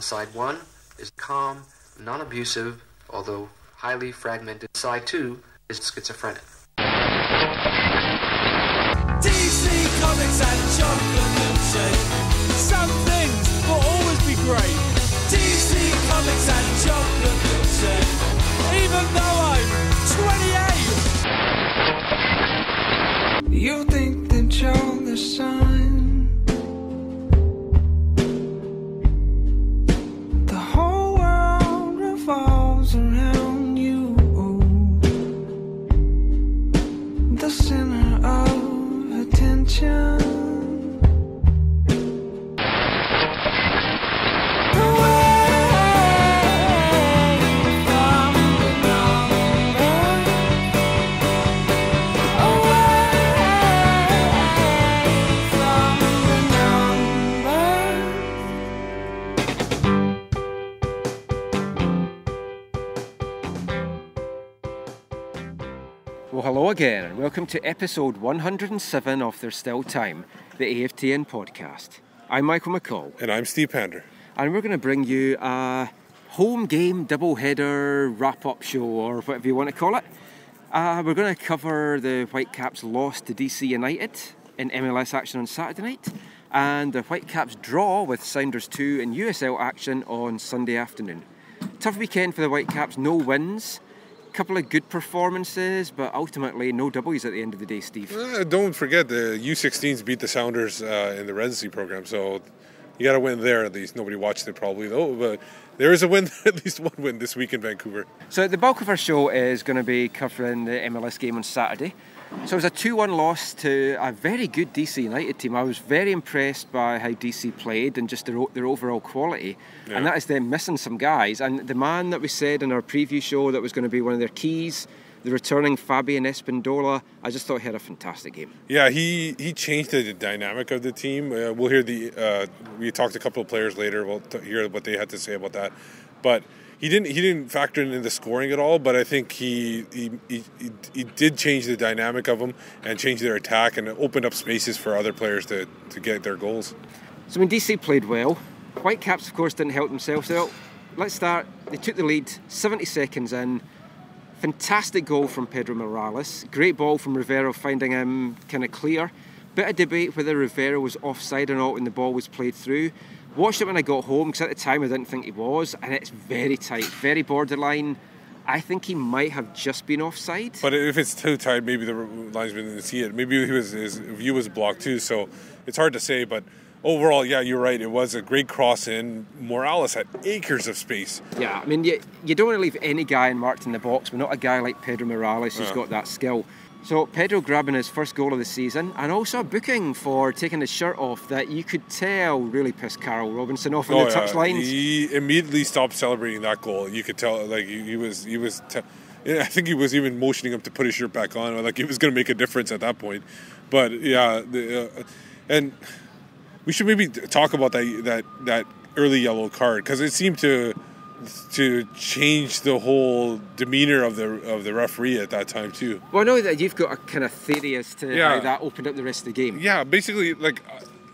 Side 1 is calm, non-abusive, although highly fragmented. Side 2 is schizophrenic. DC Comics and chocolate milkshake. Some things will always be great. DC Comics and chocolate milkshake. Even though I'm 28. You think that you're the sun. The whole world revolves around you. The center of attention. Well, hello again, and welcome to episode 107 of There's Still Time, the AFTN Podcast. I'm Michael McCall. And I'm Steve Pander. And we're going to bring you a home game double-header wrap-up show, or whatever you want to call it. We're going to cover the Whitecaps' loss to DC United in MLS action on Saturday night, and the Whitecaps' draw with Sounders 2 in USL action on Sunday afternoon. Tough weekend for the Whitecaps, no wins. Couple of good performances, but ultimately no W's at the end of the day, Steve. Don't forget the U16s beat the Sounders in the residency program, so you got to win there at least. Nobody watched it probably though, but there is a win, at least one win this week in Vancouver. So the bulk of our show is going to be covering the MLS game on Saturday. So it was a 2-1 loss to a very good DC United team. I was very impressed by how DC played and just their overall quality. Yeah. And that is them missing some guys. And the man that we said in our preview show that was going to be one of their keys, the returning Fabian Espindola, I just thought he had a fantastic game. Yeah, he changed the dynamic of the team. We'll hear we talked to a couple of players later. We'll hear what they had to say about that. But he didn't factor in the scoring at all, but I think he did change the dynamic of them and change their attack and opened up spaces for other players to get their goals. So when DC played well, Whitecaps of course didn't help themselves out. Let's start. They took the lead 70 seconds in. Fantastic goal from Pedro Morales. Great ball from Rivero, finding him kind of clear. Bit of debate whether Rivero was offside or not when the ball was played through. Watched it when I got home, because at the time I didn't think he was, and it's very tight, very borderline. I think he might have just been offside. But if it's too tight, maybe the linesman didn't see it. Maybe his view was blocked too, so it's hard to say. But overall, yeah, you're right. It was a great cross in. Morales had acres of space. Yeah, I mean, you don't want to leave any guy marked in the box, but not a guy like Pedro Morales who's got that skill. So Pedro grabbing his first goal of the season, and also a booking for taking his shirt off that you could tell really pissed Carl Robinson off on the touchlines. He immediately stopped celebrating that goal. You could tell, like he was. I think he was even motioning him to put his shirt back on, like he was going to make a difference at that point. But yeah, and we should maybe talk about that early yellow card, because it seemed to change the whole demeanor of the referee at that time too. Well, I know that you've got a kind of theory as to how that opened up the rest of the game. Yeah, basically,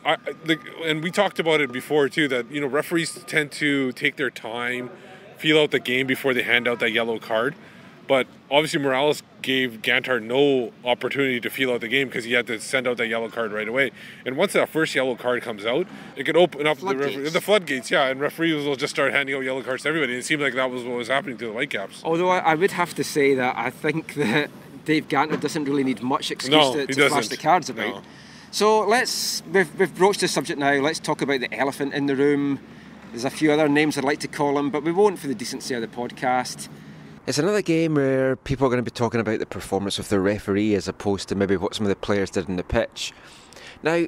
and we talked about it before too, that referees tend to take their time, feel out the game before they hand out that yellow card. But obviously Morales gave Gantar no opportunity to feel out the game because he had to send out that yellow card right away. And once that first yellow card comes out, it could open up the floodgates, and referees will just start handing out yellow cards to everybody. And it seemed like that was what was happening to the Whitecaps. Although I would have to say that I think that Dave Gantar doesn't really need much excuse to flash the cards about. No. So we've broached the subject now. Let's talk about the elephant in the room. There's a few other names I'd like to call him, but we won't for the decency of the podcast. It's another game where people are going to be talking about the performance of the referee as opposed to maybe what some of the players did on the pitch. Now,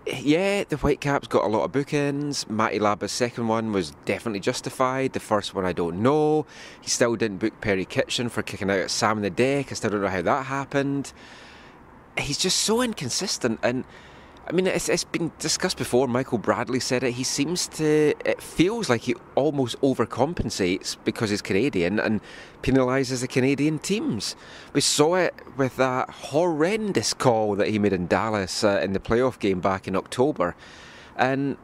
yeah, the Whitecaps got a lot of bookings. Matty Laba's second one was definitely justified. The first one, I don't know. He still didn't book Perry Kitchen for kicking out at Sam on the deck. I still don't know how that happened. He's just so inconsistent, and I mean, it's been discussed before. Michael Bradley said it. It feels like he almost overcompensates because he's Canadian and penalises the Canadian teams. We saw it with that horrendous call that he made in Dallas in the playoff game back in October. And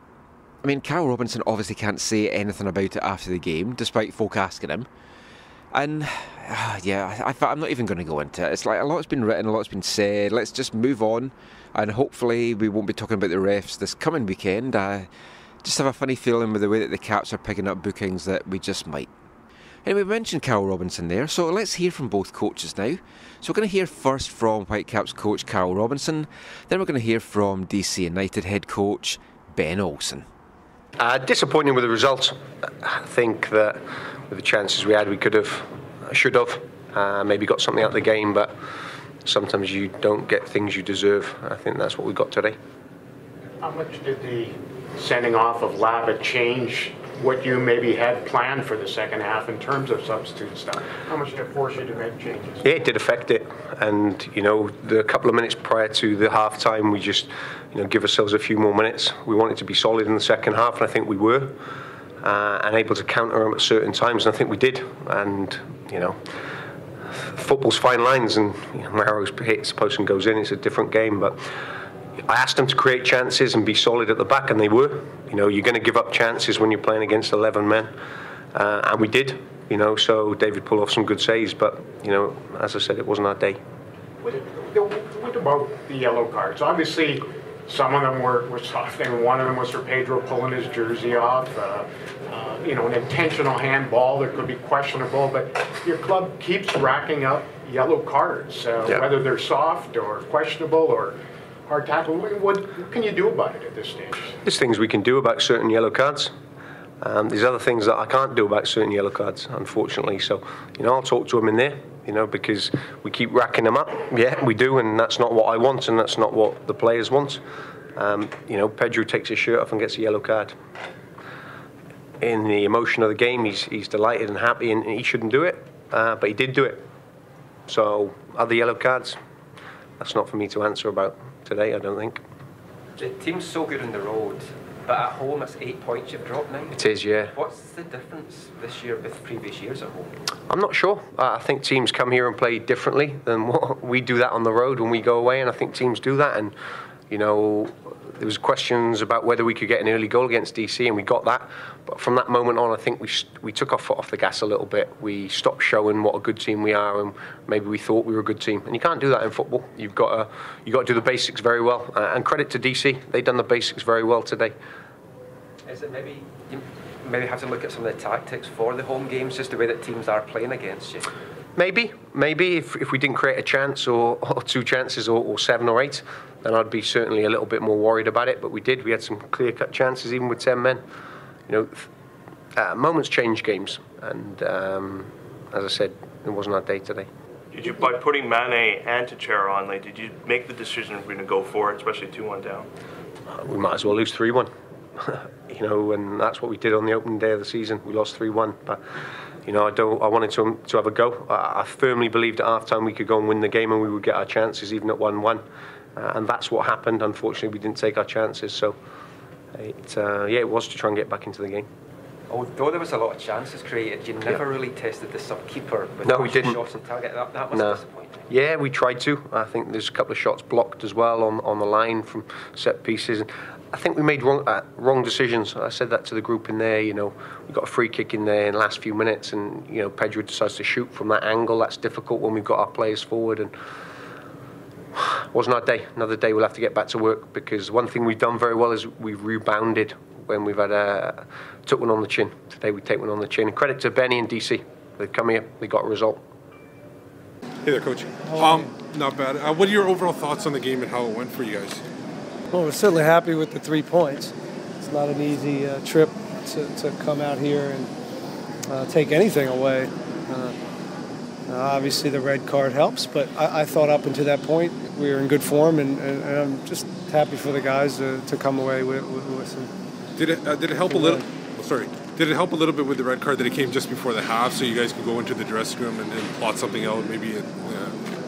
I mean, Kyle Robinson obviously can't say anything about it after the game, despite folk asking him. And, I'm not even going to go into it. It's like a lot's been written, a lot's been said. Let's just move on, and hopefully we won't be talking about the refs this coming weekend. I just have a funny feeling with the way that the Caps are picking up bookings that we just might. Anyway, we mentioned Kyle Robinson there, so let's hear from both coaches now. So we're going to hear first from Whitecaps coach Kyle Robinson, then we're going to hear from DC United head coach Ben Olsen. Disappointing with the results. I think that with the chances we had, we could have, should have, maybe got something out of the game, but sometimes you don't get things you deserve. I think that's what we got today. How much did the sending off of Lava change what you maybe had planned for the second half in terms of substitute stuff? How much did it force you to make changes? Yeah, it did affect it. And, the couple of minutes prior to the half-time, we just, give ourselves a few more minutes. We wanted to be solid in the second half, and I think we were. And able to counter them at certain times, and I think we did. And, football's fine lines, and Maro's hits the post and goes in. It's a different game, but I asked them to create chances and be solid at the back, and they were. You're going to give up chances when you're playing against 11 men, and we did. So David pulled off some good saves, but as I said, it wasn't our day. What about the yellow cards? Obviously, some of them were soft, and one of them was for Pedro pulling his jersey off. An intentional handball that could be questionable, but your club keeps racking up yellow cards, whether they're soft or questionable or hard tackle. What can you do about it at this stage? There's things we can do about certain yellow cards. There's other things that I can't do about certain yellow cards, unfortunately. So, I'll talk to them in there, because we keep racking them up. Yeah, we do, and that's not what I want, and that's not what the players want. Pedro takes his shirt off and gets a yellow card. In the emotion of the game, he's delighted and happy, and he shouldn't do it, but he did do it. So, other yellow cards, that's not for me to answer about today, I don't think. The team's so good on the road, but at home it's 8 points you've dropped now. It is, yeah. What's the difference this year with previous years at home? I'm not sure. I think teams come here and play differently than what we do that on the road when we go away, and I think teams do that. And there was questions about whether we could get an early goal against DC, and we got that. But from that moment on, I think we took our foot off the gas a little bit. We stopped showing what a good team we are, and maybe we thought we were a good team. And you can't do that in football. You've got to do the basics very well. And credit to DC, they've done the basics very well today. Is it maybe you have to look at some of the tactics for the home games, just the way that teams are playing against you? Maybe if we didn't create a chance or two chances or 7 or 8, then I'd be certainly a little bit more worried about it. But we did. We had some clear-cut chances, even with 10 men. Moments change games, and as I said, it wasn't our day today. Did you, by putting Mane and Teixeira on late, did you make the decision we're going to go for it, especially 2-1 down? We might as well lose 3-1. And that's what we did on the opening day of the season. We lost 3-1, but I wanted to have a go. I firmly believed at half-time we could go and win the game, and we would get our chances even at 1-1, and that's what happened. Unfortunately, we didn't take our chances, so it was to try and get back into the game. Although there was a lot of chances created, you never really tested the sub-keeper with no, we didn't. shots on target. That was disappointing. Yeah, we tried to. I think there's a couple of shots blocked as well on the line from set pieces. I think we made wrong decisions. I said that to the group in there. We got a free kick in there in the last few minutes, and Pedro decides to shoot from that angle. That's difficult when we've got our players forward, and it wasn't our day. Another day we'll have to get back to work, because one thing we've done very well is we've rebounded when we've had took one on the chin. Today we take one on the chin. And credit to Benny and DC. They've come here, they got a result. Hey there, Coach. Not bad. What are your overall thoughts on the game and how it went for you guys? Well, we're certainly happy with the 3 points. It's not an easy trip to come out here and take anything away. Obviously, the red card helps, but I thought up until that point we were in good form, and I'm just happy for the guys to come away with some. Did it help a little? Did it help a little bit with the red card that it came just before the half, so you guys could go into the dressing room and plot something out, maybe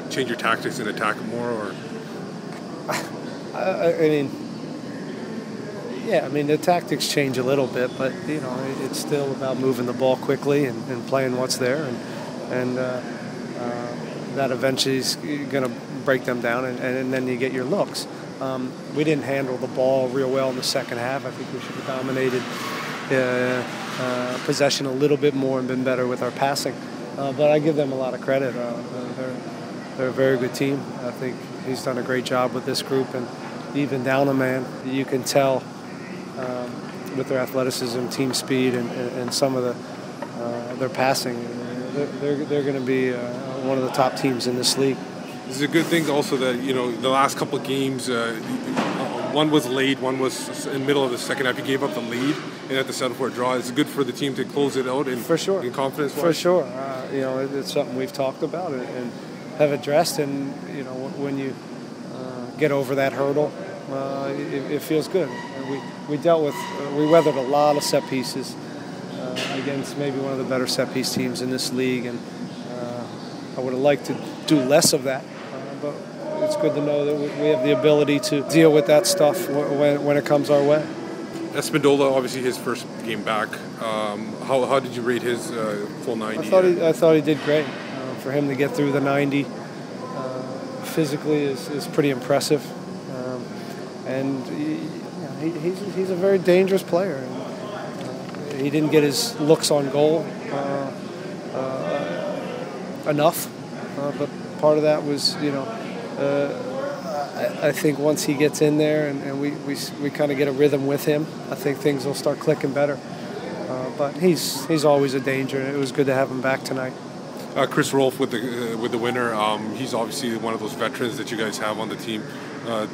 change your tactics and attack more, or? The tactics change a little bit, but it's still about moving the ball quickly and playing what's there, and that eventually is going to break them down, and then you get your looks. We didn't handle the ball real well in the second half. I think we should have dominated possession a little bit more and been better with our passing. But I give them a lot of credit. They're a very good team. I think he's done a great job with this group, and even down a man, you can tell with their athleticism, team speed, and some of their passing. They're going to be one of the top teams in this league. This is a good thing also that, the last couple of games, one was late, one was in the middle of the second half. You gave up the lead and had to settle for a draw. It's good for the team to close it out for sure. In confidence. For sure. It's something we've talked about and have addressed, and when you get over that hurdle, it feels good. We weathered a lot of set pieces against maybe one of the better set piece teams in this league, and I would have liked to do less of that, but it's good to know that we have the ability to deal with that stuff when it comes our way. Espindola, obviously his first game back. How did you rate his full 90? I thought he did great. For him to get through the 90 physically is pretty impressive, and he's a very dangerous player. And, he didn't get his looks on goal enough, but part of that was, I think once he gets in there and we kind of get a rhythm with him, I think things will start clicking better. But he's always a danger, and it was good to have him back tonight. Chris Rolfe with the winner. He's obviously one of those veterans that you guys have on the team.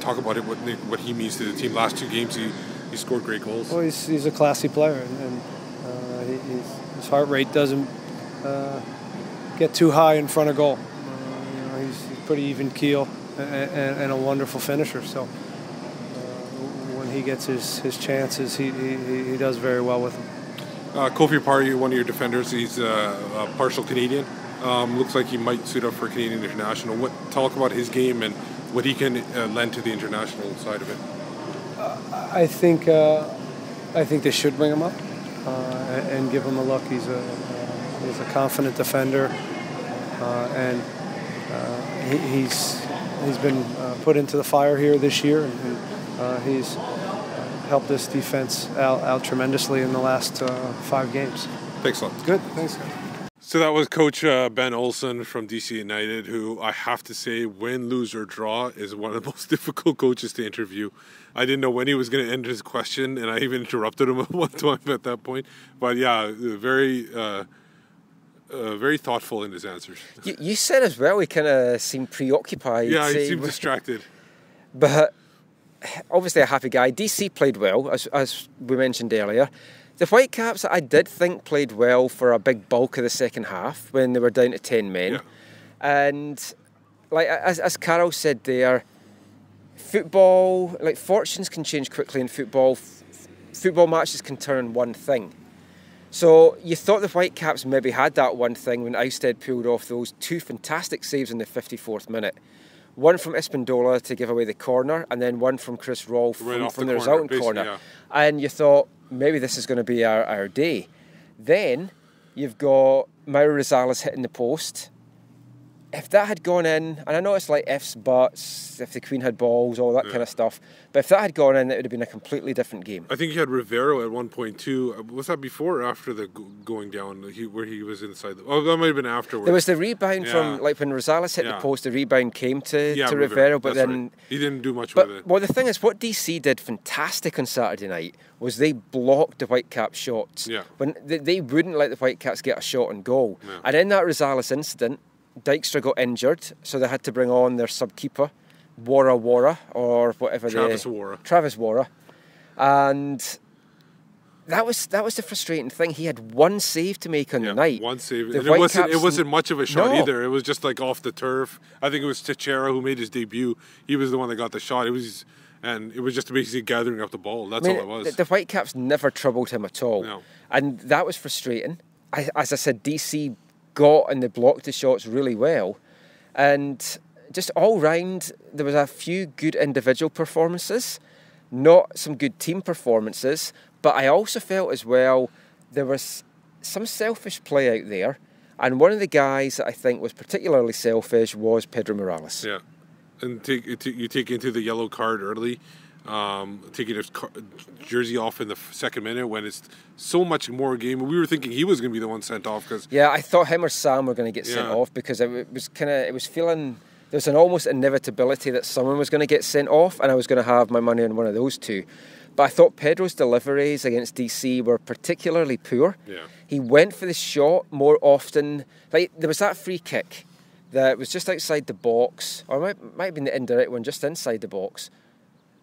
Talk about it, what he means to the team. Last 2 games, he scored great goals. Well, he's a classy player, and his heart rate doesn't get too high in front of goal. He's pretty even keel and a wonderful finisher. So when he gets his chances, he does very well with them. Kofi Opare, one of your defenders, he's a partial Canadian. Looks like he might suit up for Canadian International. Talk about his game and what he can lend to the international side of it. I think they should bring him up and give him a look. He's a confident defender, and he's been put into the fire here this year, and he's helped this defense out tremendously in the last 5 games. Thanks a lot. Good. Thanks, guys. So that was Coach Ben Olsen from DC United, who I have to say, win, lose, or draw, is one of the most difficult coaches to interview. I didn't know when he was going to end his question, and I even interrupted him at one time at that point. But yeah, very thoughtful in his answers. You said as well he kind of seemed preoccupied. Yeah, he seemed distracted. But obviously a happy guy. DC played well, as we mentioned earlier. The Whitecaps, I did think, played well for a big bulk of the second half when they were down to 10 men. Yeah. And like as Carol said there, football, like fortunes can change quickly in football. Football matches can turn on one thing. So you thought the Whitecaps maybe had that one thing when Ousted pulled off those 2 fantastic saves in the 54th minute. One from Espindola to give away the corner, and then one from Chris Rolfe from the resulting corner. Yeah. And you thought, maybe this is going to be our day. Then you've got Mauro Rosales hitting the post. If that had gone in, and I know it's like ifs, buts, if the Queen had balls, all that kind of stuff, but if that had gone in, it would have been a completely different game. I think you had Rivero at one point too. Was that before or after the going down, where he was inside? That might have been afterwards. There was the rebound from, like when Rosales hit the post, the rebound came to Rivero, but then... Right. He didn't do much with it. Well, the thing is, what DC did fantastic on Saturday night was they blocked the Whitecaps shots. Yeah. When they wouldn't let the Whitecaps get a shot on goal. Yeah. And in that Rosales incident, Dykstra got injured, so they had to bring on their sub-keeper, Worra, or whatever. Travis Worra. And that was the frustrating thing. He had one save to make on the night. One save. And it wasn't much of a shot either. It was just like off the turf. I think it was Teixeira who made his debut. He was the one that got the shot. It was just basically gathering up the ball. That's all it was. The Whitecaps never troubled him at all. No. And that was frustrating. As I said, DC got and they blocked the shots really well, and just all round there was a few good individual performances, not some good team performances, but I also felt as well there was some selfish play out there, and one of the guys that I think was particularly selfish was Pedro Morales. Yeah, and you take into the yellow card early, taking his jersey off in the second minute when it's so much more game. We were thinking he was going to be the one sent off because I thought him or Sam were going to get sent off because it was feeling there's an almost inevitability that someone was going to get sent off, and I was going to have my money on one of those two. But I thought Pedro's deliveries against DC were particularly poor. Yeah. He went for the shot more often. Like there was that free kick that was just outside the box, or it might have been the indirect one just inside the box.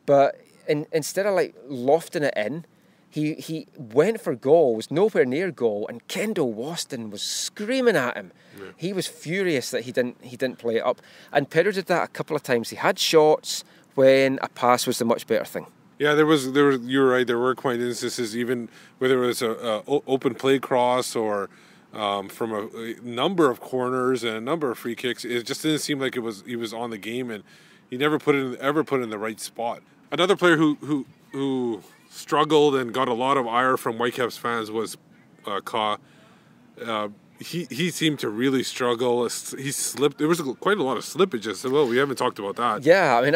But instead of like lofting it in, he went for goal, was nowhere near goal, and Kendall Waston was screaming at him. Yeah. He was furious that he didn't play it up. And Pedro did that a couple of times. He had shots when a pass was the much better thing. Yeah, there was. You're right. There were quite instances, even whether it was a open play cross or from a number of corners and a number of free kicks. It just didn't seem like he was on the game, and he never put it in the right spot. Another player who struggled and got a lot of ire from Whitecaps fans was Ka. He seemed to really struggle. He slipped. There was quite a lot of slippage. Well, we haven't talked about that. Yeah, I mean,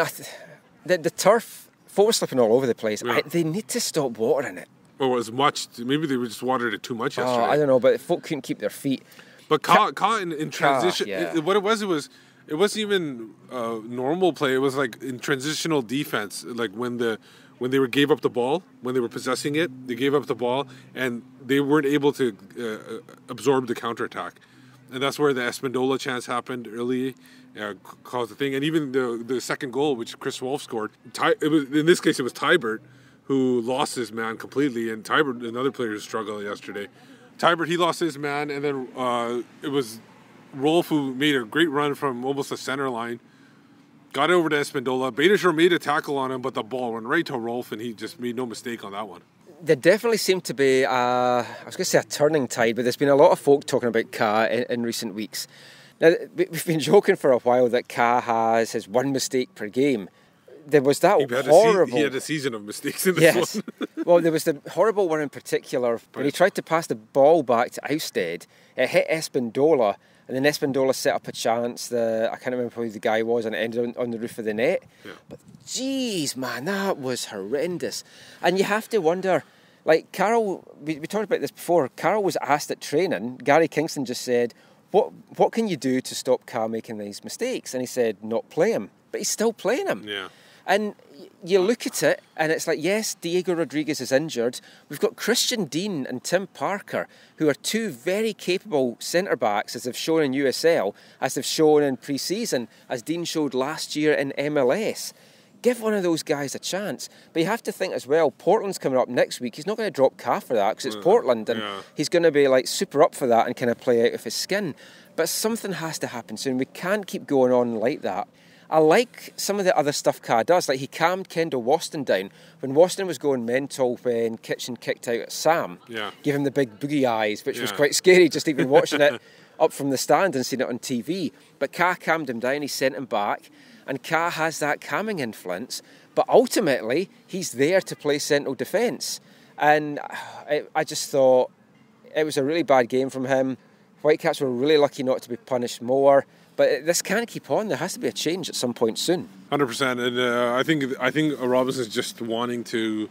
the turf. Folk were slipping all over the place. Yeah. They need to stop watering it. Or as much. Maybe they just watered it too much yesterday. I don't know, but folk couldn't keep their feet. But Ka in transition, what it wasn't even normal play. It was like in transitional defense, like when they gave up the ball, when they were possessing it, they gave up the ball, and they weren't able to absorb the counterattack. And that's where the Espindola chance happened early, caused the thing. And even the second goal, which Chris Rolfe scored, in this case it was Tybert who lost his man completely. And Tybert, another player who struggled yesterday. Tybert, he lost his man, and then it was Rolfe who made a great run from almost the center line, got it over to Espindola. Beitashour made a tackle on him, but the ball went right to Rolfe, and he just made no mistake on that one. There definitely seemed to be, I was going to say a turning tide, but there's been a lot of folk talking about Ka in recent weeks. Now, we've been joking for a while that Ka has his one mistake per game. There was that horrible... He had a season of mistakes in this one. Well, there was the horrible one in particular when he tried to pass the ball back to Ousted. It hit Espindola, and then Espindola set up a chance. I can't remember who the guy was, and it ended on the roof of the net. Yeah. But geez, man, that was horrendous. And you have to wonder, like Carroll, we talked about this before, Carroll was asked at training, Gary Kingston just said, what can you do to stop Ka making these mistakes? And he said, not play him. But he's still playing him. Yeah. And you look at it, and it's like, yes, Diego Rodriguez is injured. We've got Christian Dean and Tim Parker, who are two very capable centre-backs, as they've shown in USL, as they've shown in pre-season, as Dean showed last year in MLS. Give one of those guys a chance. But you have to think as well, Portland's coming up next week. He's not going to drop Ka for that, because it's Portland, and he's going to be like super up for that and kind of play out of his skin. But something has to happen soon. We can't keep going on like that. I like some of the other stuff Ka does. Like he calmed Kendall Waston down. When Waston was going mental when Kitchen kicked out at Sam, gave him the big boogie eyes, which was quite scary just even watching it up from the stand and seeing it on TV. But Ka calmed him down, he sent him back, and Ka has that calming influence. But ultimately, he's there to play central defence. And I just thought it was a really bad game from him. Whitecaps were really lucky not to be punished more. But this can't keep on. There has to be a change at some point soon. 100%. And I think Robinson's just wanting to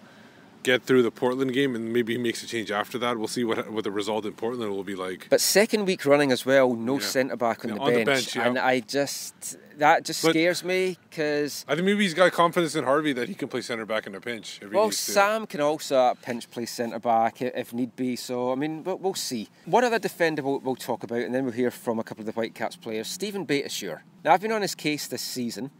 get through the Portland game, and maybe he makes a change after that. We'll see what the result in Portland will be like. But second week running as well, no centre-back on the bench. And that just scares me, because... I think maybe he's got confidence in Harvey that he can play centre-back in a pinch. Well, Sam can also at a pinch play centre-back if need be. So, I mean, we'll see. One other defender we'll talk about, and then we'll hear from a couple of the Whitecaps players. Stephen Beitashour. Now, I've been on his case this season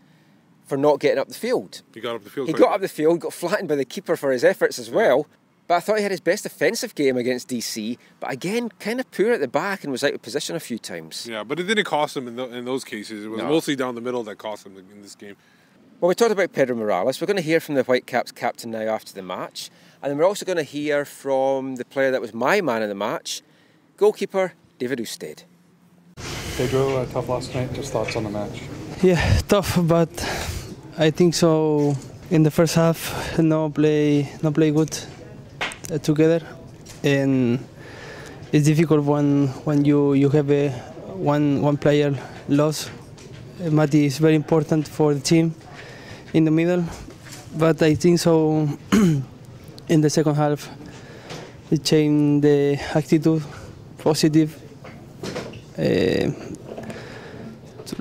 for not getting up the field. He got up the field. He got up the field, got flattened by the keeper for his efforts as well. But I thought he had his best offensive game against DC. But again, kind of poor at the back and was out of position a few times. Yeah, but it didn't cost him in those cases. It was mostly down the middle that cost him in this game. Well, we talked about Pedro Morales. We're going to hear from the Whitecaps captain now after the match. And then we're also going to hear from the player that was my man in the match, goalkeeper David Ousted. Pedro, tough last night. Just thoughts on the match? Yeah, tough, but I think so. In the first half, no play good together, and it's difficult when you have one player lost Mati is very important for the team in the middle. But I think so in the second half, he changed the attitude, positive.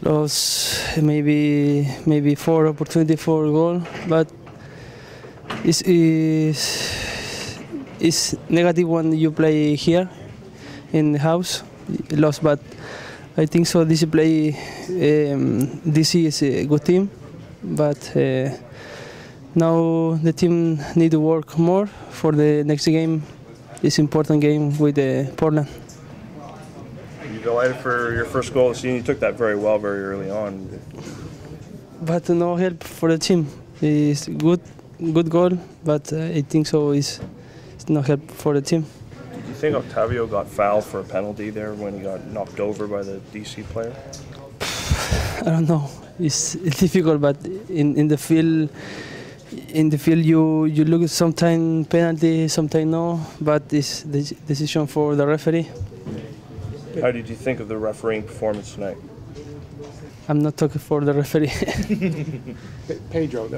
Lost maybe 4 opportunities for a goal, but it's negative when you play here in the house. Lost, but I think so. This play, DC is a good team, but now the team need to work more for the next game. It's important game with Portland. You delighted for your first goal of the season. You took that very well very early on. But no help for the team. It's good goal, but I think so. It's no help for the team. Did you think Octavio got fouled for a penalty there when he got knocked over by the DC player? I don't know. It's difficult, but in the field, you look at sometimes penalty, sometimes no. But it's the decision for the referee. How did you think of the refereeing performance tonight? I'm not talking for the referee. Pedro,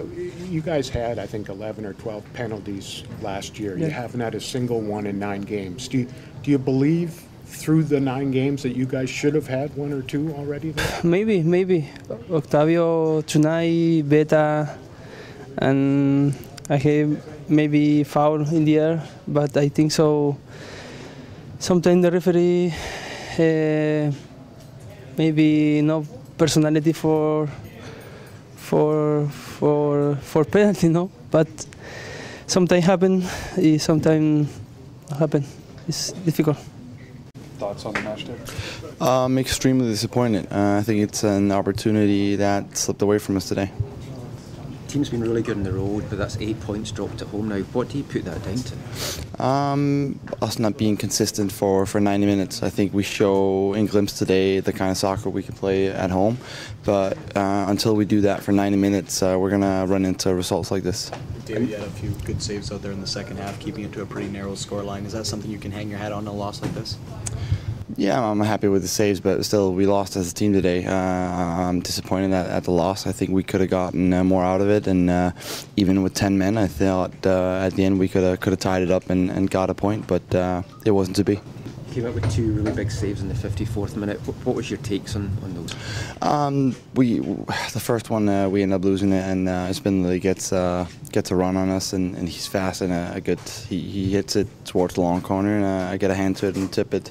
you guys had, I think, 11 or 12 penalties last year. Yeah. You haven't had a single one in 9 games. Do you believe through the 9 games that you guys should have had 1 or 2 already there? Maybe. Octavio tonight, Beta, and I have maybe foul in the air, but I think so. Sometimes the referee maybe no personality for penalty, no. But sometimes happen, sometimes happen. It's difficult. Thoughts on the match, Dave? I'm extremely disappointed. I think it's an opportunity that slipped away from us today. Team's been really good on the road, but that's 8 points dropped at home now. What do you put that down to? Us not being consistent for 90 minutes. I think we show in glimpse today the kind of soccer we can play at home, but until we do that for 90 minutes, we're going to run into results like this. David, you had a few good saves out there in the second half, keeping it to a pretty narrow scoreline. Is that something you can hang your hat on in a loss like this? Yeah, I'm happy with the saves, but still, we lost as a team today. I'm disappointed at the loss. I think we could have gotten more out of it, and even with 10 men, I thought at the end we could have tied it up and got a point, but it wasn't to be. Came up with 2 really big saves in the 54th minute. What was your takes on those? The first one we ended up losing it, and Spindley gets a run on us, and he's fast and a good. He hits it towards the long corner, and I get a hand to it and tip it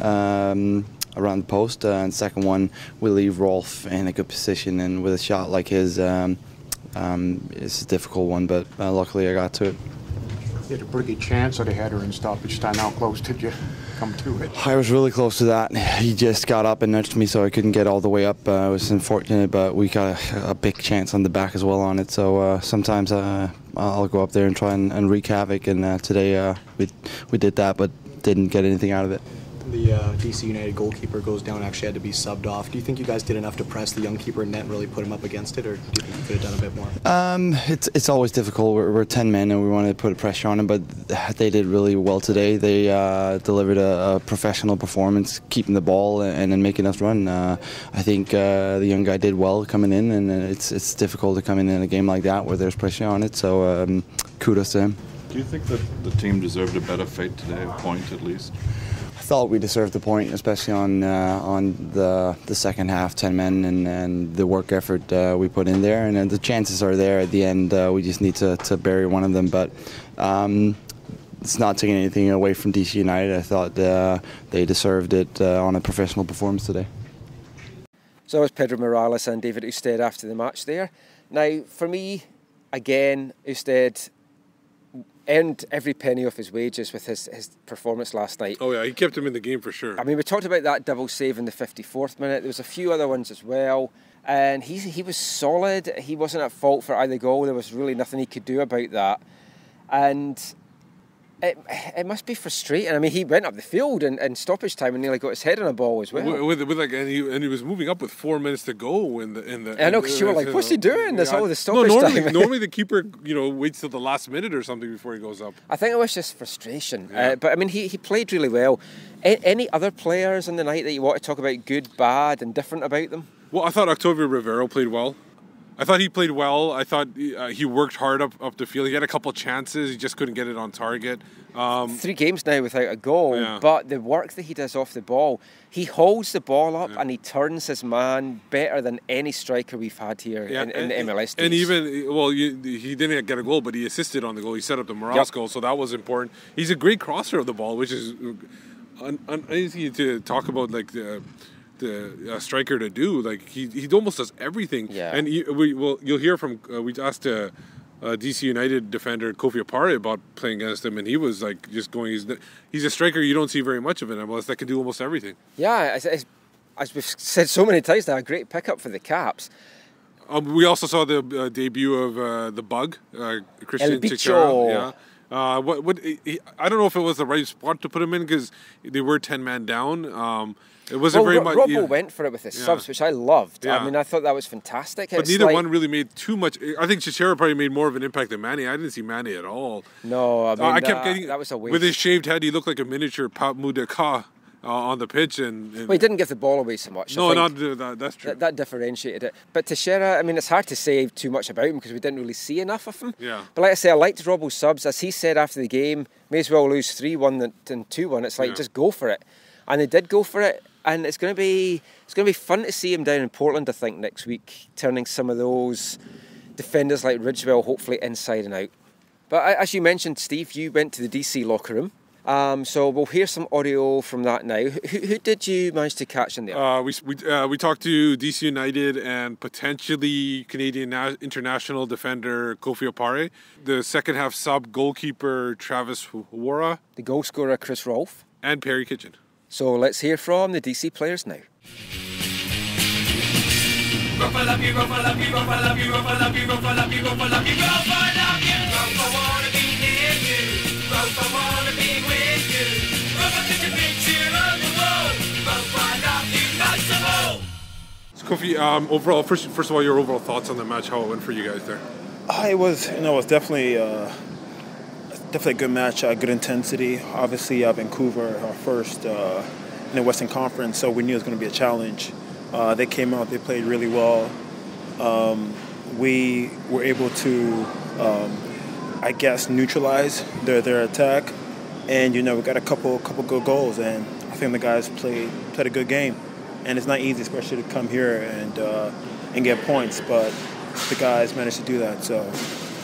around the post. And second one, we leave Rolfe in a good position, and with a shot like his, it's a difficult one, but luckily I got to it. You had a pretty good chance at a header in stoppage time. How close did you come to it? I was really close to that. He just got up and nudged me, so I couldn't get all the way up. It was unfortunate, but we got a big chance on the back as well on it. So sometimes I'll go up there and try and wreak havoc, and today we did that, but didn't get anything out of it. The DC United goalkeeper goes down, actually had to be subbed off. Do you think you guys did enough to press the young keeper in net and really put him up against it, or do you think you could have done a bit more? It's always difficult. We're 10 men and we wanted to put pressure on them, but they did really well today. They delivered a professional performance, keeping the ball and then making us run. I think the young guy did well coming in, and it's difficult to come in a game like that where there's pressure on it, so kudos to him. Do you think that the team deserved a better fate today, a point at least? I thought we deserved the point, especially on the second half, 10 men, and the work effort we put in there. And the chances are there at the end. We just need to bury one of them. But it's not taking anything away from DC United. I thought they deserved it on a professional performance today. So that was Pedro Morales and David Ousted after the match there. Now, for me, again, Ousted earned every penny of his wages with his performance last night. Oh yeah, he kept him in the game for sure. I mean, we talked about that double save in the 54th minute. There was a few other ones as well, and he was solid. He wasn't at fault for either goal. There was really nothing he could do about that, and it must be frustrating. I mean, he went up the field in stoppage time and nearly got his head on a ball as well. And he was moving up with 4 minutes to go in the. I know, because you were like, "What's he doing?" There's all the stoppage time. Normally the keeper, waits till the last minute or something before he goes up. I think it was just frustration. Yeah. But I mean, he played really well. Any other players on the night that you want to talk about, good, bad, and different about them? Well, I thought Octavio Rivero played well. I thought he played well. I thought he worked hard up the field. He had a couple chances. He just couldn't get it on target. 3 games now without a goal, but the work that he does off the ball, he holds the ball up and he turns his man better than any striker we've had here in the MLS days. And even, he didn't get a goal, but he assisted on the goal. He set up the Morales goal, so that was important. He's a great crosser of the ball, which is uneasy to talk about, like the striker to do. Like he almost does everything. Yeah. And you'll hear from we asked DC United defender Kofi Opare about playing against him, and he was like just going. He's a striker you don't see very much of in MLS that can do almost everything. Yeah, as we've said so many times now, a great pickup for the Caps. We also saw the debut of the Bug, Christian Chichara. Yeah. I don't know if it was the right spot to put him in because they were 10-man down. It wasn't very much. Robbo went for it with his subs, which I loved. Yeah. I mean, I thought that was fantastic. But neither one really made too much. I think Chichara probably made more of an impact than Manny. I didn't see Manny at all. No, I mean, I kept getting that was a waste. With his shaved head, he looked like a miniature Pat Mudaka on the pitch. And well, he didn't give the ball away so much. No, not that. That's true. That differentiated it. But Teixeira, I mean, it's hard to say too much about him because we didn't really see enough of him. Yeah. But like I say, I liked Robbo's subs. As he said after the game, may as well lose 3-1 than 2-1. It's like, just go for it. And they did go for it. And it's going to be fun to see him down in Portland, I think, next week, turning some of those defenders like Ridgewell hopefully inside and out. But as you mentioned, Steve, you went to the DC locker room. So we'll hear some audio from that now. Who did you manage to catch in there? We talked to DC United and potentially Canadian international defender Kofi Opare, the second half sub goalkeeper Travis Worra, the goal scorer Chris Rolfe, and Perry Kitchen. So let's hear from the DC players now. So Kofi, overall, first of all, your overall thoughts on the match, how it went for you guys there? It was definitely a good match, good intensity. Obviously, Vancouver, our first in the Western Conference, so we knew it was going to be a challenge. They came out, they played really well. We were able to, neutralize their attack, and we got a couple good goals, and I think the guys played a good game. And it's not easy, especially to come here and get points, but the guys managed to do that. So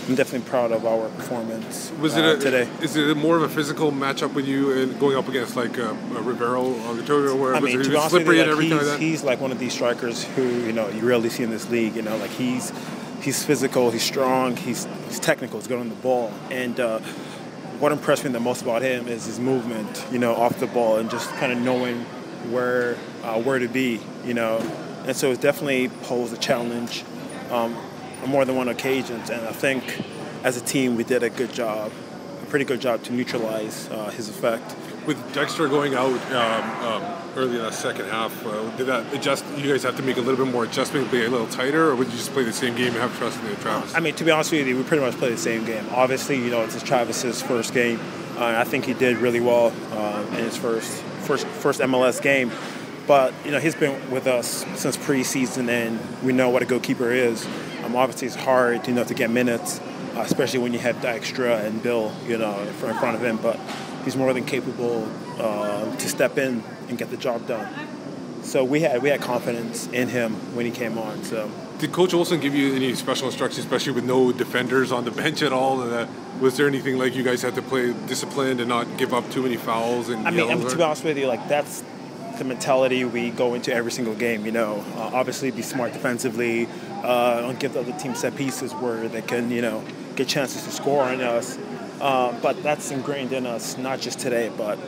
I'm definitely proud of our performance today. Is it more of a physical matchup with you and going up against like Rivero or where to be honest slippery with you, and everything like that? He's like one of these strikers who you rarely see in this league. Like he's physical, he's strong, he's technical, he's good on the ball. And what impressed me the most about him is his movement, off the ball and just kind of knowing where to be, And so it's definitely posed a challenge on more than one occasions. And I think as a team we did a pretty good job to neutralize his effect. With Dexter going out early in the second half, did that adjust? You guys have to make a little bit more adjustment, be a little tighter, or would you just play the same game and have trust in Travis? I mean, to be honest with you, we pretty much played the same game. Obviously, it's Travis's first game. I think he did really well in his first MLS game. But, he's been with us since preseason, and we know what a goalkeeper is. Obviously, it's hard, to get minutes, especially when you have Dykstra and Bill, in front of him. But he's more than capable to step in and get the job done. So we had confidence in him when he came on. So, did Coach Olsen give you any special instructions, especially with no defenders on the bench at all? Was there anything like you guys had to play disciplined and not give up too many fouls? And to be honest with you, that's the mentality we go into every single game. Obviously be smart defensively, don't give the other team set pieces where they can, get chances to score on us. But that's ingrained in us, not just today, but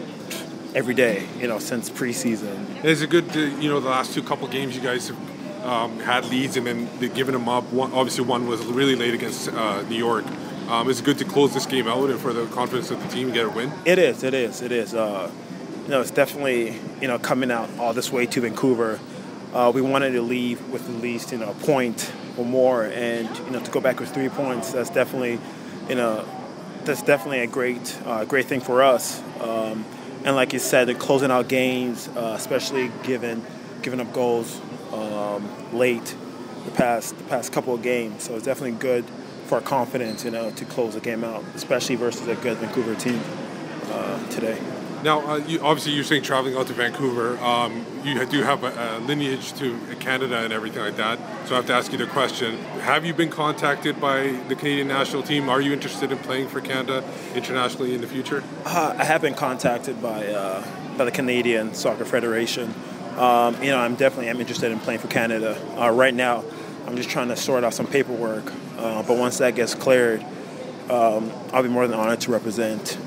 every day, since preseason. Is it good to, the last couple games you guys have had leads and then they've given them up? Obviously one was really late against New York. Is it good to close this game out and for the confidence of the team get a win? It is. It's definitely, coming out all this way to Vancouver. We wanted to leave with at least, a point or more, and to go back with 3 points. That's definitely, a great thing for us. And like you said, closing out games, especially giving up goals, late the past couple of games. So it's definitely good for our confidence, to close the game out, especially versus a good Vancouver team today. Now, obviously, you're saying traveling out to Vancouver. You do have a lineage to Canada and everything like that. So I have to ask you the question: have you been contacted by the Canadian national team? Are you interested in playing for Canada internationally in the future? I have been contacted by the Canadian Soccer Federation. I'm interested in playing for Canada. Right now, I'm just trying to sort out some paperwork. But once that gets cleared, I'll be more than honored to represent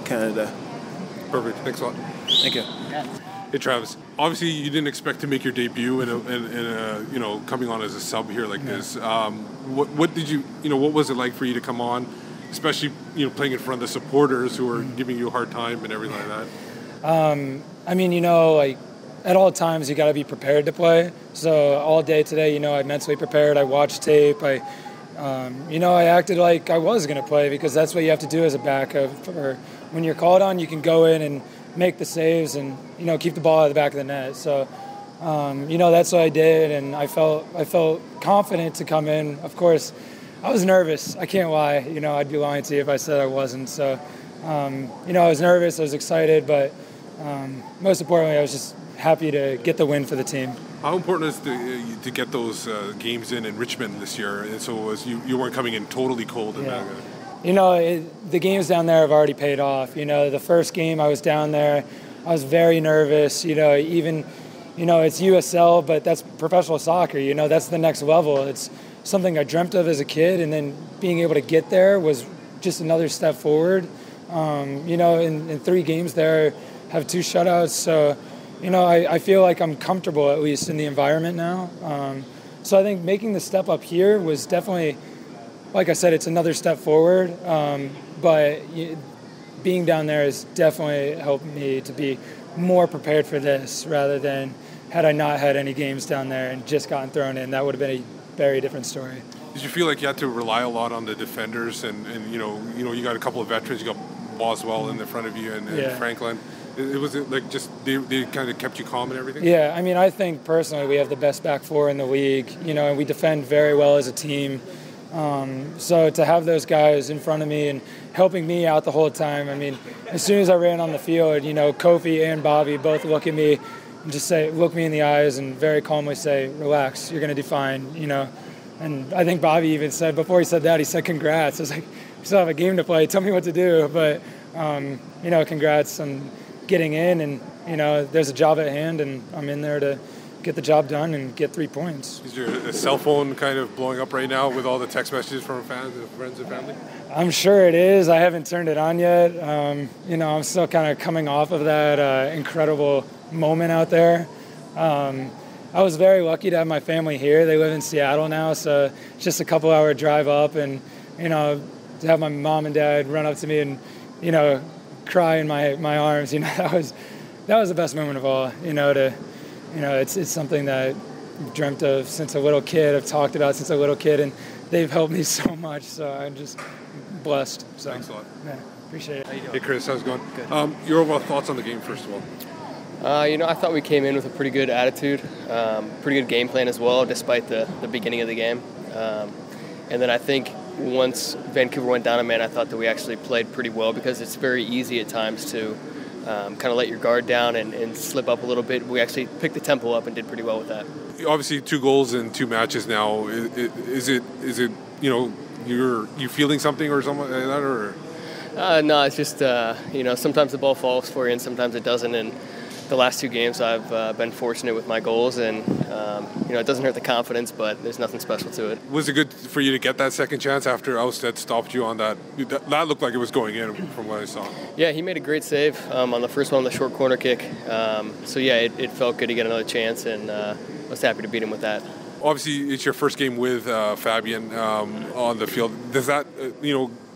Canada. Perfect. Thanks a lot. Thank you. Hey, Travis. Obviously, you didn't expect to make your debut in a coming on as a sub here like this. What did you what was it like for you to come on, especially playing in front of the supporters who are giving you a hard time and everything like that? At all times you got to be prepared to play. So all day today, I mentally prepared. I watched tape. I acted like I was going to play because that's what you have to do as a backup. When you're called on, you can go in and make the saves and keep the ball at the back of the net. So that's what I did, and I felt confident to come in. Of course, I was nervous. I can't lie. I'd be lying to you if I said I wasn't. So I was nervous. I was excited, but most importantly, I was just happy to get the win for the team. How important is to get those games in Richmond this year? And so as you weren't coming in totally cold. Yeah. The games down there have already paid off. The first game I was down there, I was very nervous. It's USL, but that's professional soccer. That's the next level. It's something I dreamt of as a kid, and then being able to get there was just another step forward. In 3 games there, have 2 shutouts. So, I feel like I'm comfortable at least in the environment now. So I think making the step up here was definitely, like I said, it's another step forward. But being down there has definitely helped me to be more prepared for this rather than had I not had any games down there and just gotten thrown in. That would have been a very different story. Did you feel like you had to rely a lot on the defenders and you got a couple of veterans, you got Boswell in the front of you and Franklin? Was it like just they kind of kept you calm and everything? Yeah, I think personally we have the best back four in the league, and we defend very well as a team. So to have those guys in front of me and helping me out the whole time, as soon as I ran on the field, Kofi and Bobby both look at me and just look me in the eyes and very calmly say, relax, you're going to do fine, And I think Bobby even said, before he said that, he said, congrats. I was like, we still have a game to play, tell me what to do. But, congrats on getting in, and there's a job at hand, and I'm in there to get the job done and get 3 points. Is your cell phone kind of blowing up right now with all the text messages from fans and friends and family? I'm sure it is. I haven't turned it on yet. I'm still kind of coming off of that incredible moment out there. I was very lucky to have my family here. They live in Seattle now, so it's just a couple-hour drive up, and to have my mom and dad run up to me and cry in my arms, that was the best moment of all. It's something that I've dreamt of since a little kid. I've talked about since a little kid, and they've helped me so much. So I'm just blessed. So thanks a lot. Yeah, appreciate it. How you doing? Hey Chris, how's it going? Good. Your overall thoughts on the game, first of all? I thought we came in with a pretty good attitude, pretty good game plan as well, despite the beginning of the game. And then I think once Vancouver went down a man, I thought that we actually played pretty well because it's very easy at times to kind of let your guard down and slip up a little bit. We actually picked the tempo up and did pretty well with that. Obviously, 2 goals in 2 matches now. Is it you feeling something or something like that, or? No, it's just sometimes the ball falls for you and sometimes it doesn't. And the last 2 games I've been fortunate with my goals, and it doesn't hurt the confidence, but there's nothing special to it. Was it good for you to get that second chance after Ousted stopped you on that? That looked like it was going in from what I saw. Yeah, he made a great save on the first one on the short corner kick. It felt good to get another chance, and I was happy to beat him with that. Obviously, it's your first game with Fabian on the field. Does that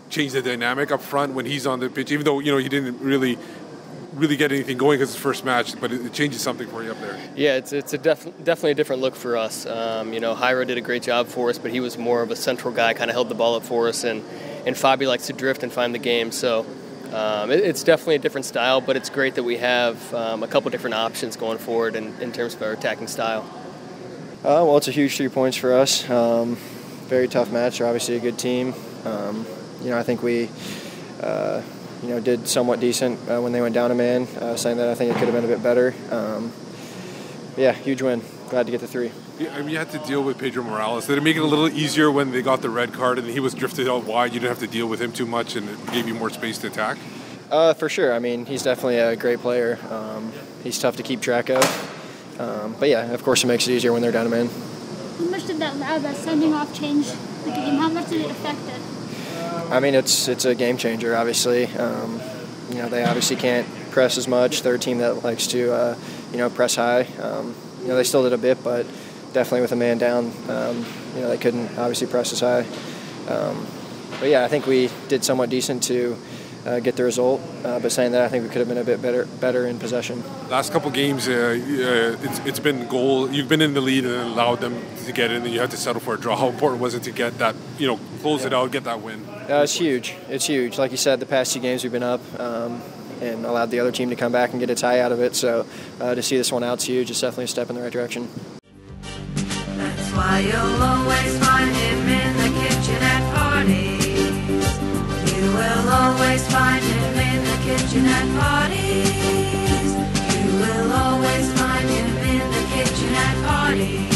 change the dynamic up front when he's on the pitch? Even though he didn't really get anything going because it's his first match, but it changes something for you up there. Yeah, it's definitely a different look for us. Jairo did a great job for us, but he was more of a central guy, kind of held the ball up for us, and Fabi likes to drift and find the game. So it's definitely a different style, but it's great that we have a couple different options going forward in terms of our attacking style. Well, it's a huge 3 points for us. Very tough match. They're obviously a good team. I think we, did somewhat decent when they went down a man, saying that I think it could have been a bit better. Huge win. Glad to get the 3. Yeah, you had to deal with Pedro Morales. Did it make it a little easier when they got the red card and he was drifted out wide? You didn't have to deal with him too much and it gave you more space to attack? For sure. I mean, he's definitely a great player. He's tough to keep track of. Of course it makes it easier when they're down a man. How much did that sending off change the game? How much did it affect it? I mean, it's a game changer, obviously. They obviously can't press as much. They're a team that likes to, press high. They still did a bit, but definitely with a man down, they couldn't obviously press as high. I think we did somewhat decent to get the result. But saying that, I think we could have been a bit better in possession. Last couple games, it's been goal. You've been in the lead and allowed them to get in, and you had to settle for a draw. How important was it to get that, close it out, get that win? It's huge. It's huge. Like you said, the past 2 games we've been up and allowed the other team to come back and get a tie out of it. So to see this one out's huge. It's definitely a step in the right direction. That's why you'll always find him in the kitchen at parties. You will always find him in the kitchen at parties. You will always find him in the kitchen at parties.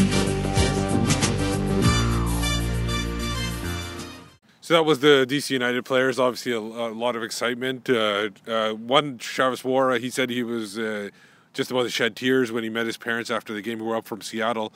So that was the DC United players. Obviously, a lot of excitement. One, Travis Worra, he said he was just about to shed tears when he met his parents after the game. We were up from Seattle.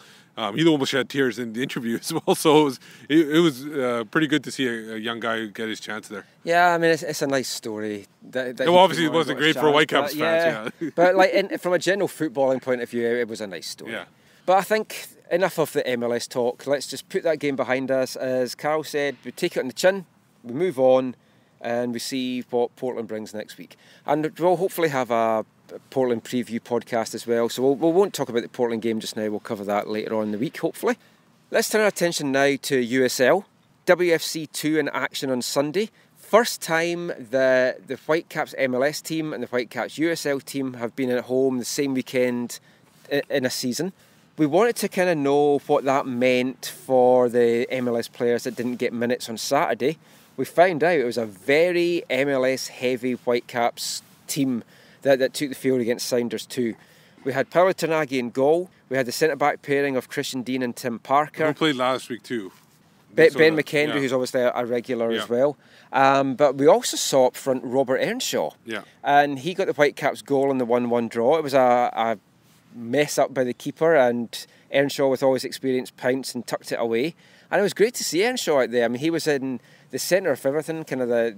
He almost shed tears in the interview as well. So it was pretty good to see a young guy get his chance there. Yeah, I mean, it's a nice story. Obviously, it wasn't great for Whitecaps fans. Yeah. But from a general footballing point of view, it was a nice story. Yeah. But I think enough of the MLS talk. Let's just put that game behind us. As Carl said, we take it on the chin, we move on, and we see what Portland brings next week. And we'll hopefully have a Portland preview podcast as well. So we won't talk about the Portland game just now. We'll cover that later on in the week, hopefully. Let's turn our attention now to USL. WFC 2 in action on Sunday. First time the Whitecaps MLS team and the Whitecaps USL team have been at home the same weekend in a season. We wanted to kind of know what that meant for the MLS players that didn't get minutes on Saturday. We found out it was a very MLS-heavy Whitecaps team that took the field against Sounders 2. We had Paolo Tanagi in goal. We had the centre-back pairing of Christian Dean and Tim Parker. Who played last week too. Ben McKendry, who's obviously a regular as well. But we also saw up front Robert Earnshaw. Yeah. And he got the Whitecaps goal in the 1-1 draw. It was a mess up by the keeper, and Earnshaw, with all his experience, pounced and tucked it away. And it was great to see Earnshaw out there. I mean, he was in the centre of everything, kind of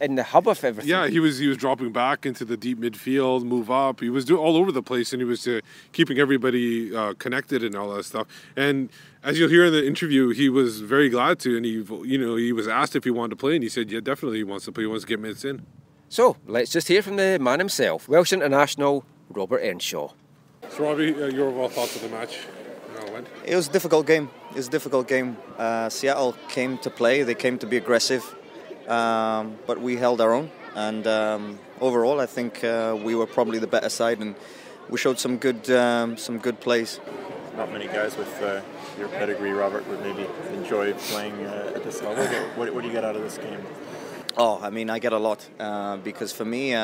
in the hub of everything. Yeah, he was dropping back into the deep midfield, move up. He was doing all over the place, and he was keeping everybody connected and all that stuff. And as you'll hear in the interview, he was very glad to, and he was asked if he wanted to play, and he said, yeah, definitely he wants to play. He wants to get minutes in. So let's just hear from the man himself, Welsh international Robert Earnshaw. So Robbie, your overall thoughts of the match? It was a difficult game. Seattle came to play. They came to be aggressive, but we held our own. And overall, I think we were probably the better side, and we showed some good plays. Not many guys with your pedigree, Robert, would maybe enjoy playing at this level. What do you get out of this game? Oh, I mean, I get a lot because for me,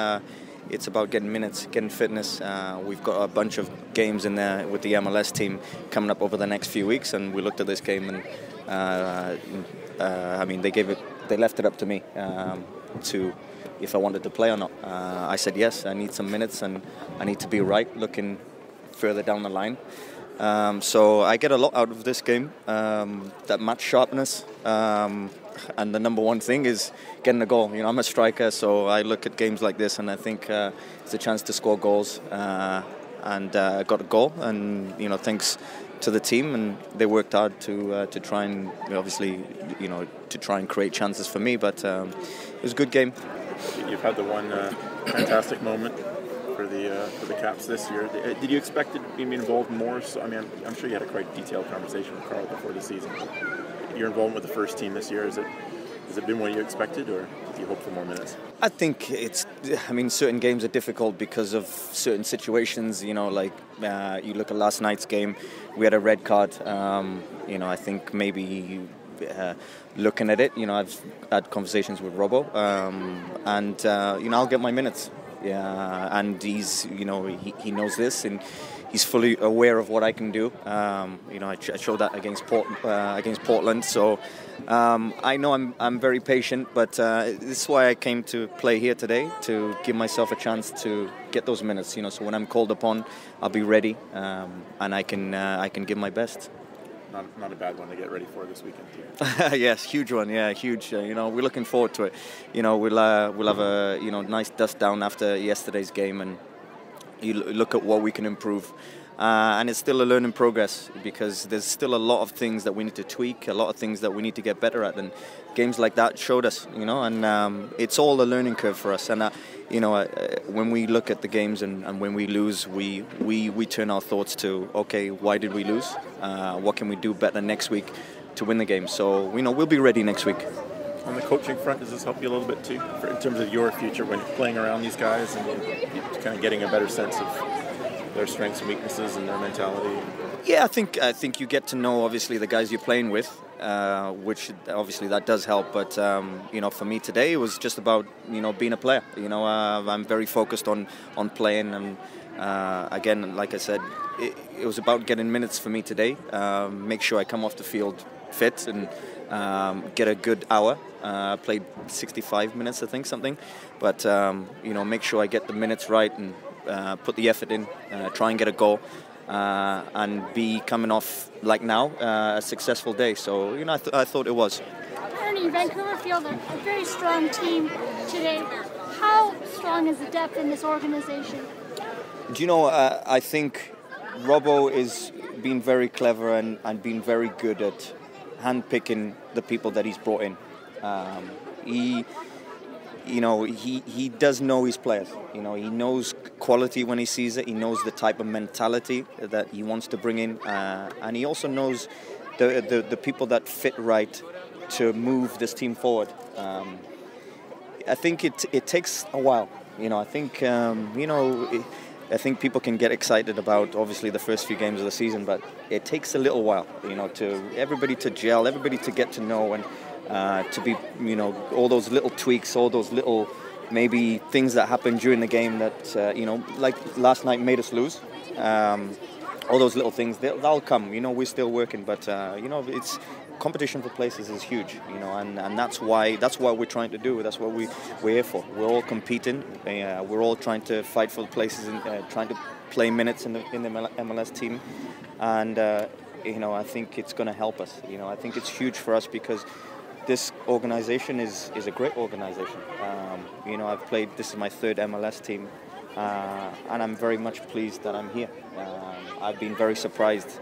it's about getting minutes, getting fitness. We've got a bunch of games in there with the MLS team coming up over the next few weeks, and we looked at this game, and I mean, they left it up to me to if I wanted to play or not. I said yes. I need some minutes, and I need to be right looking further down the line. So I get a lot out of this game. That match sharpness. And the number one thing is getting a goal. I'm a striker, so I look at games like this, and I think it's a chance to score goals. And got a goal, and thanks to the team, and they worked hard to try and obviously to try and create chances for me. But it was a good game. You've had the one fantastic moment for the Caps this year. Did you expect to be involved more? So, I mean, I'm sure you had a quite detailed conversation with Carl before the season. Your involvement with the first team this year, has it been what you expected, or Do you hope for more minutes? I think certain games are difficult because of certain situations. You look at last night's game, we had a red card. I think maybe looking at it, I've had conversations with Robbo, and I'll get my minutes. Yeah, and he's, he knows this, and he's fully aware of what I can do. I showed that against Portland. So I know I'm very patient, but this is why I came to play here today, to give myself a chance to get those minutes. So when I'm called upon, I'll be ready, and I can give my best. Not a bad one to get ready for this weekend too. Yes, huge one. Yeah, huge. We're looking forward to it. We'll have a nice dust down after yesterday's game, and you look at what we can improve. And it's still a learning progress, because there's still a lot of things that we need to tweak, a lot of things that we need to get better at, and games like that showed us, and it's all a learning curve for us. And when we look at the games and when we lose, we turn our thoughts to, okay, why did we lose? What can we do better next week to win the game? So we'll be ready next week. On the coaching front, does this help you a little bit too, in terms of your future when playing around these guys and kind of getting a better sense of their strengths and weaknesses and their mentality? Yeah, I think you get to know, obviously, the guys you're playing with, which obviously that does help. But for me today, it was just about being a player. I'm very focused on playing, and again, like I said, it was about getting minutes for me today. Make sure I come off the field fit and get a good hour. Played 65 minutes, I think, something. But make sure I get the minutes right and put the effort in, try and get a goal, and be coming off, like now, a successful day. So, I thought it was. Ernie, Vancouver field a very strong team today. How strong is the depth in this organization? Do you know, I think Robbo is being very clever and being very good at handpicking the people that he's brought in. He does know his players. He knows quality when he sees it. He knows the type of mentality that he wants to bring in, and he also knows the people that fit right to move this team forward. I think it takes a while. I think people can get excited about, obviously, the first few games of the season, but it takes a little while, to everybody to gel, everybody to get to know, and to be, all those little tweaks, all those little maybe things that happen during the game that, like last night made us lose. All those little things, they'll come. We're still working, but it's competition for places is huge. And that's what we're trying to do. That's what we're here for. We're all competing. We're all trying to fight for the places and trying to play minutes in the MLS team. And I think it's going to help us. I think it's huge for us because this organization is a great organization. I've played. This is my third MLS team. And I'm very much pleased that I'm here. I've been very surprised.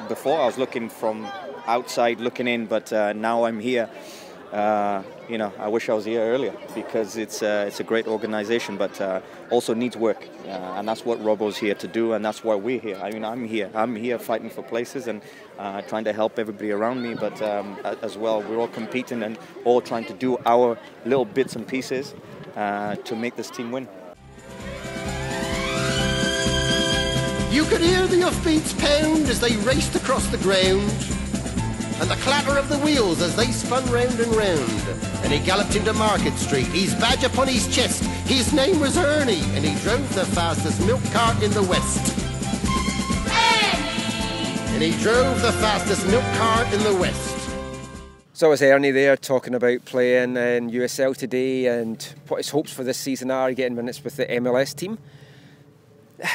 Before I was looking from outside, looking in, but now I'm here. I wish I was here earlier because it's a great organization, but also needs work, and that's what Robbo's here to do, and that's why we're here. I'm here fighting for places and trying to help everybody around me, but as well, we're all competing and all trying to do our little bits and pieces to make this team win. You could hear the offbeats pound as they raced across the ground, and the clatter of the wheels as they spun round and round. And he galloped into Market Street, his badge upon his chest. His name was Ernie, and he drove the fastest milk cart in the West. Ernie! And he drove the fastest milk cart in the West. So was Ernie there talking about playing in USL today and what his hopes for this season are, getting minutes with the MLS team.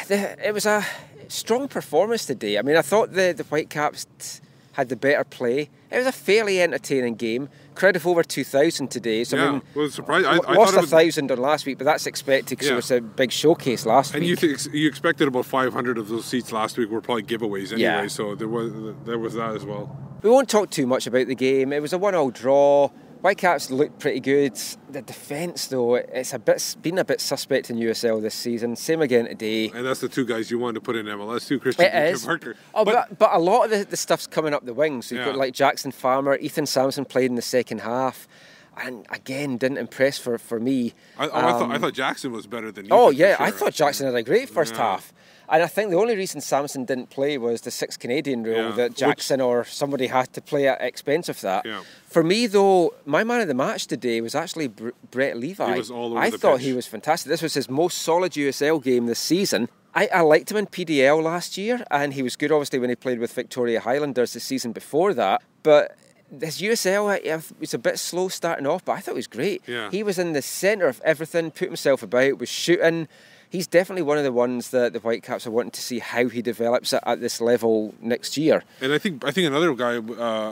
It was a strong performance today. I thought the Whitecaps had the better play. It was a fairly entertaining game. Crowd of over 2,000 today. So I was surprised. I lost 1,000 on last week, but that's expected because it was a big showcase last week. And you expected about 500 of those seats last week were probably giveaways anyway. So there was that as well. We won't talk too much about the game. It was a 1-1 draw. Whitecaps looked pretty good. The defence, though, it's been a bit suspect in USL this season. Same again today. And that's the two guys you wanted to put in MLS too, Christian and Tim Harker. But a lot of the stuff's coming up the wings. So you've got like Jackson Farmer, Ethan Sampson played in the second half. and again, didn't impress for me. I thought Jackson was better than you. Oh, yeah, sure. I thought Jackson had a great first half. And I think the only reason Samson didn't play was the 6 Canadian rule that Jackson or somebody had to play at expense of that. Yeah. For me, though, my man of the match today was actually Brett Levi. He was all over I the thought pitch. He was fantastic. This was his most solid USL game this season. I liked him in PDL last year, and he was good, obviously, when he played with Victoria Highlanders the season before that. But his USL was a bit slow starting off, but I thought he was great. Yeah. He was in the centre of everything, put himself about, was shooting. He's definitely one of the ones that the Whitecaps are wanting to see how he develops at this level next year. And I think another guy.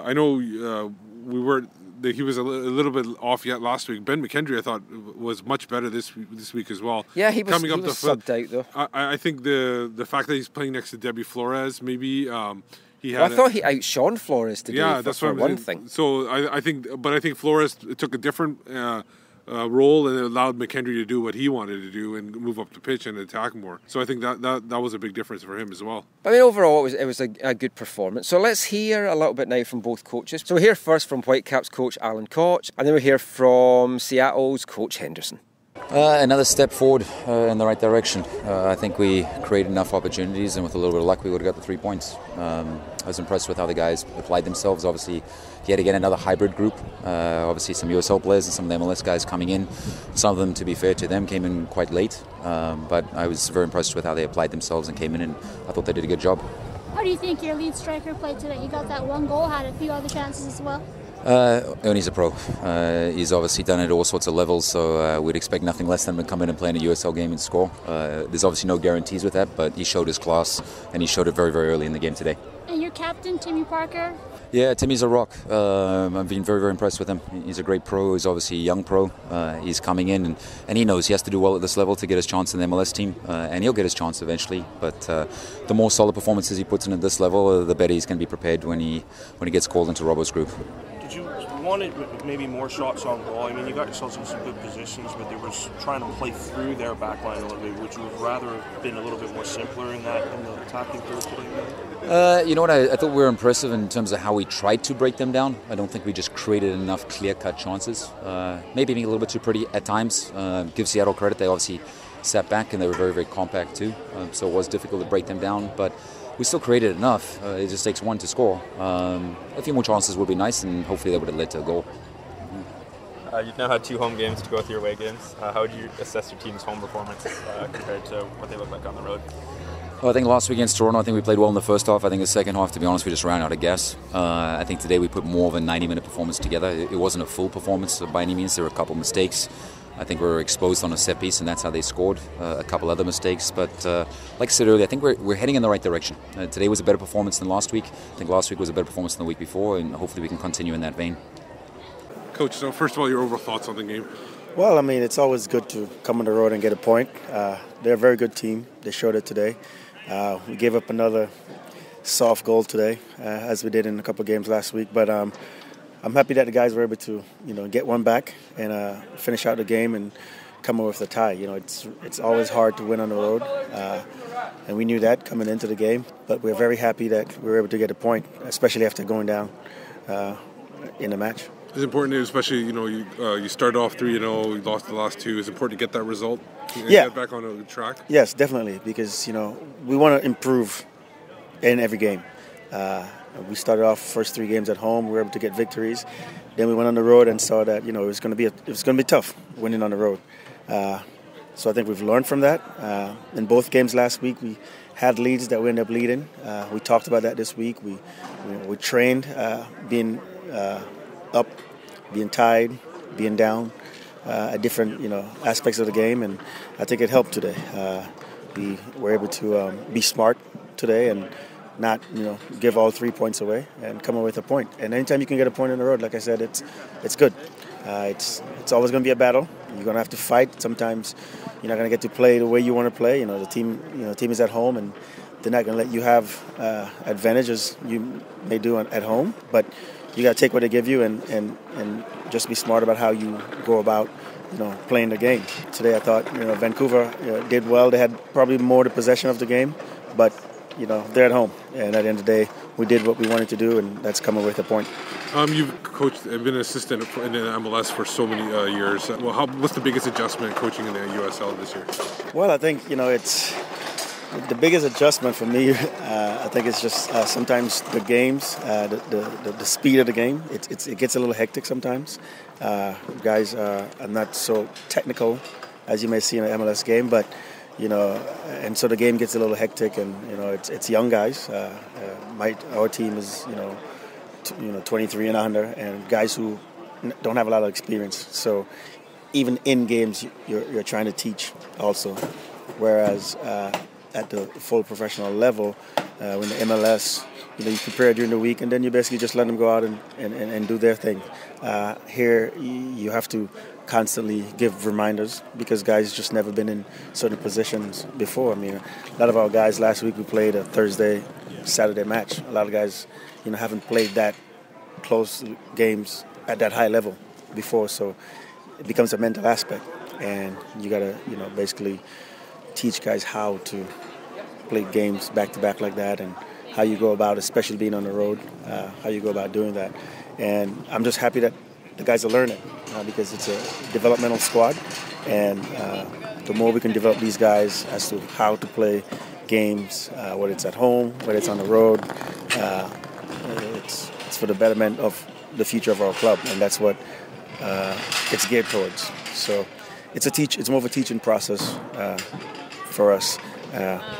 I know he was a little bit off yet last week. Ben McKendry, I thought, was much better this week as well. Yeah, he was subbed out though. I think the fact that he's playing next to Debbie Flores, maybe. I thought he outshone Flores today. Yeah, that's for one thing. So I think Flores took a different role, and it allowed McKendry to do what he wanted to do and move up the pitch and attack more. So I think that was a big difference for him as well. I mean, overall, it was a good performance. So let's hear a little bit now from both coaches. So we'll hear first from Whitecaps coach Alan Koch, and then we'll hear from Seattle's coach Henderson. Another step forward in the right direction. I think we created enough opportunities, and with a little bit of luck, we would have got the 3 points. I was impressed with how the guys applied themselves. Obviously, yet again, another hybrid group. Obviously, some USL players and some of the MLS guys coming in. Some of them, to be fair to them, came in quite late. But I was very impressed with how they applied themselves and came in, and I thought they did a good job. How do you think your lead striker played today? You got that one goal, had a few other chances as well. Ernie's a pro. He's obviously done it at all sorts of levels, so we'd expect nothing less than him to come in and play in a USL game and score. There's obviously no guarantees with that, but he showed his class, and he showed it very, very early in the game today. And your captain, Timmy Parker? Yeah, Timmy's a rock. I've been very, very impressed with him. He's a great pro. He's obviously a young pro. He's coming in, and he knows he has to do well at this level to get his chance in the MLS team, and he'll get his chance eventually. But the more solid performances he puts in at this level, the better he's going to be prepared when he gets called into Robbo's group. Did you wanted maybe more shots on goal? I mean, you got yourselves in some good positions, but they were trying to play through their back line a little bit. Would you have rather have been a little bit more simpler in the attacking third today? You know what? I thought we were impressive in terms of how we tried to break them down. I don't think we just created enough clear-cut chances. Maybe being a little bit too pretty at times. Give Seattle credit. They obviously sat back and they were very, very compact too. So it was difficult to break them down, but we still created enough. It just takes one to score. A few more chances would be nice, and hopefully that would have led to a goal. You've now had 2 home games to go with your away games. How would you assess your team's home performance compared to what they look like on the road? Well, I think last week against Toronto, I think we played well in the first half. I think the second half, to be honest, we just ran out of gas. I think today we put more of a 90-minute performance together. It wasn't a full performance by any means. There were a couple of mistakes. I think we were exposed on a set piece, and that's how they scored. A couple other mistakes, but like I said earlier, I think we're heading in the right direction. Today was a better performance than last week. I think last week was a better performance than the week before, and hopefully we can continue in that vein. Coach, so first of all, your overall thoughts on the game? Well, I mean, it's always good to come on the road and get a point. They're a very good team. They showed it today. We gave up another soft goal today, as we did in a couple of games last week, but I'm happy that the guys were able to, get one back and finish out the game and come away with a tie. It's always hard to win on the road, and we knew that coming into the game. But we're very happy that we were able to get a point, especially after going down in the match. It's important, especially you started off 3-0, you lost the last 2. It's important to get that result. Get back on the track. Yes, definitely, because we want to improve in every game. We started off first 3 games at home. We were able to get victories. Then we went on the road and saw that it was going to be tough winning on the road. So I think we've learned from that. In both games last week, we had leads that we ended up leading. We talked about that this week. We trained being up, being tied, being down, at different aspects of the game, and I think it helped today. We were able to be smart today and not give all 3 points away and come away with a point. And anytime you can get a point on the road, like I said, it's good. It's always going to be a battle. You're going to have to fight. Sometimes you're not going to get to play the way you want to play. The team is at home, and they're not going to let you have advantages you may do at home. But you got to take what they give you and just be smart about how you go about playing the game. Today I thought Vancouver did well. They had probably more the possession of the game, but they're at home, and at the end of the day, we did what we wanted to do, and that's coming with a point. You've coached, been an assistant in the MLS for so many years. Well, what's the biggest adjustment coaching in the USL this year? Well, I think it's the biggest adjustment for me. I think it's just sometimes the games, the speed of the game. It gets a little hectic sometimes. Guys are not so technical as you may see in an MLS game, but and so the game gets a little hectic, and it's young guys. Our team is 23 and under, and guys who don't have a lot of experience. So even in games, you're trying to teach also. Whereas at the full professional level, when the MLS, you prepare during the week, and then you basically just let them go out and do their thing. Here, you have to constantly give reminders because guys just never been in certain positions before. I mean, a lot of our guys last week we played a Thursday, Saturday match. A lot of guys, haven't played that close games at that high level before, so it becomes a mental aspect, and you gotta, basically teach guys how to play games back to back like that, and how you go about, especially being on the road, how you go about doing that. And I'm just happy that the guys are learning because it's a developmental squad, and the more we can develop these guys as to how to play games, whether it's at home, whether it's on the road, it's for the betterment of the future of our club, and that's what it's geared towards. So it's more of a teaching process for us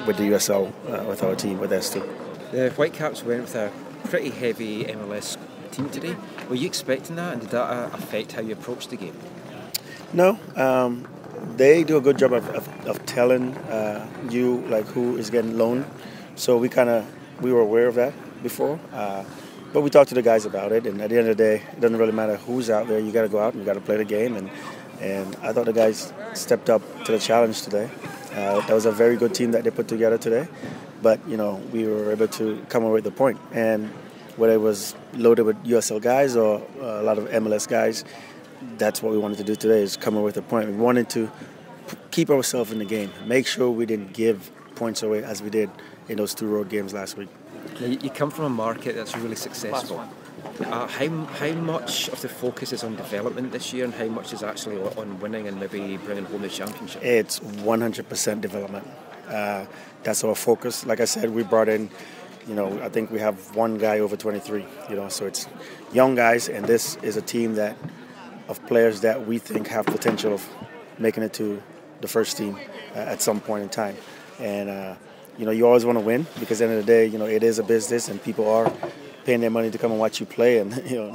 with the USL, with our team, with us too. The Whitecaps went with a pretty heavy MLS team today. Were you expecting that, and did that affect how you approached the game? No. They do a good job of telling you who is getting loaned. So we were aware of that before. But we talked to the guys about it, and at the end of the day, it doesn't really matter who's out there. You got to go out and you got to play the game. And I thought the guys stepped up to the challenge today. That was a very good team that they put together today. But, we were able to come away with the point. And whether it was loaded with USL guys or a lot of MLS guys, that's what we wanted to do today, is come away with a point. We wanted to keep ourselves in the game, make sure we didn't give points away as we did in those 2 road games last week. Now, you come from a market that's really successful. How much of the focus is on development this year, and how much is actually on winning and maybe bringing home the championship? It's 100% development. That's our focus. Like I said, we brought in, I think we have 1 guy over 23, so it's young guys, and this is a team of players that we think have potential of making it to the first team at some point in time. And, you always want to win because at the end of the day, it is a business and people are paying their money to come and watch you play, and,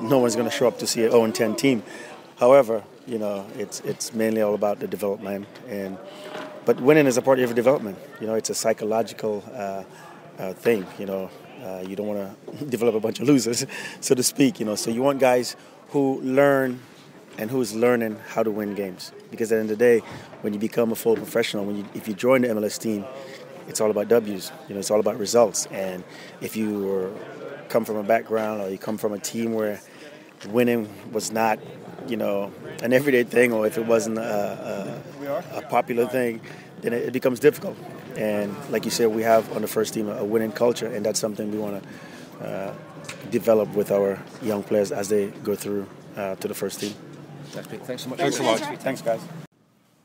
no one's going to show up to see an 0-10 team. However, it's mainly all about the development, but winning is a part of your development. It's a psychological thing, you don't want to develop a bunch of losers, so to speak, so you want guys who learn and who's learning how to win games. Because at the end of the day, when you become a full professional, if you join the MLS team, it's all about W's. It's all about results. And if you come from a background or you come from a team where winning was not, an everyday thing, or if it wasn't a popular thing, then it becomes difficult. And like you said, we have on the first team a winning culture, and that's something we want to develop with our young players as they go through to the first team. That's great. Thanks so much. Thanks a lot. Thanks, guys.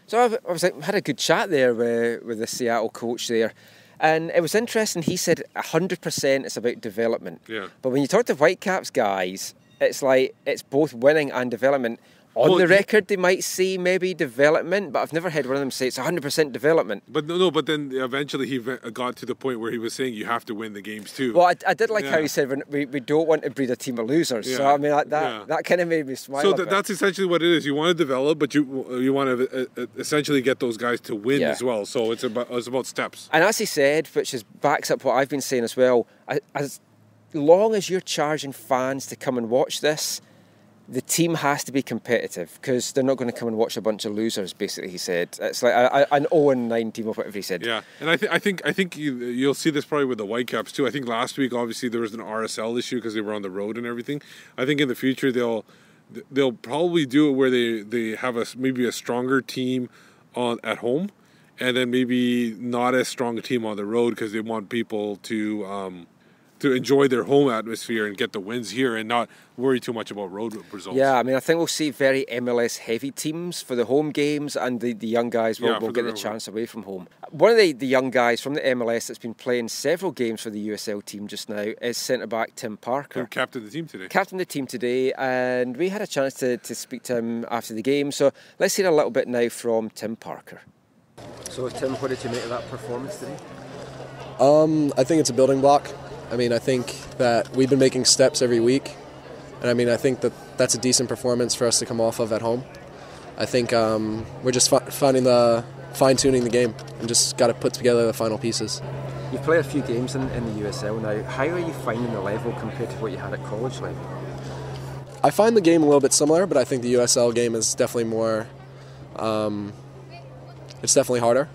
So I had a good chat there with the Seattle coach there, and it was interesting. He said 100% it's about development. Yeah. But when you talk to Whitecaps guys, it's like it's both winning and development. On the record, they might say maybe development, but I've never heard one of them say it's 100% development. But but then eventually he got to the point where he was saying you have to win the games too. Well, I did like how he said we don't want to breed a team of losers. Yeah. So I mean that kind of made me smile. So that's essentially what it is. You want to develop, but you want to essentially get those guys to win as well. So it's about steps. And as he said, which backs up what I've been saying as well, as long as you're charging fans to come and watch this, the team has to be competitive because they're not going to come and watch a bunch of losers. Basically, he said it's like an 0-9 team or whatever he said. Yeah, and I think you'll see this probably with the Whitecaps too. I think last week obviously there was an RSL issue because they were on the road and everything. I think in the future they'll probably do it where they have maybe a stronger team at home, and then maybe not as strong a team on the road because they want people to enjoy their home atmosphere and get the wins here and not worry too much about road results. Yeah, I mean, I think we'll see very MLS-heavy teams for the home games, and the young guys will get the chance away from home. One of the young guys from the MLS that's been playing several games for the USL team just now is centre-back Tim Parker. Who captained the team today. Captained the team today, and we had a chance to speak to him after the game. So let's hear a little bit now from Tim Parker. So, Tim, what did you make of that performance today? I think it's a building block. I mean, I think that we've been making steps every week. And I mean, I think that that's a decent performance for us to come off of at home. I think we're just finding fine-tuning the game and just got to put together the final pieces. You've played a few games in the USL now. How are you finding the level compared to what you had at college level? I find the game a little bit similar, but I think the USL game is definitely more... it's definitely harder.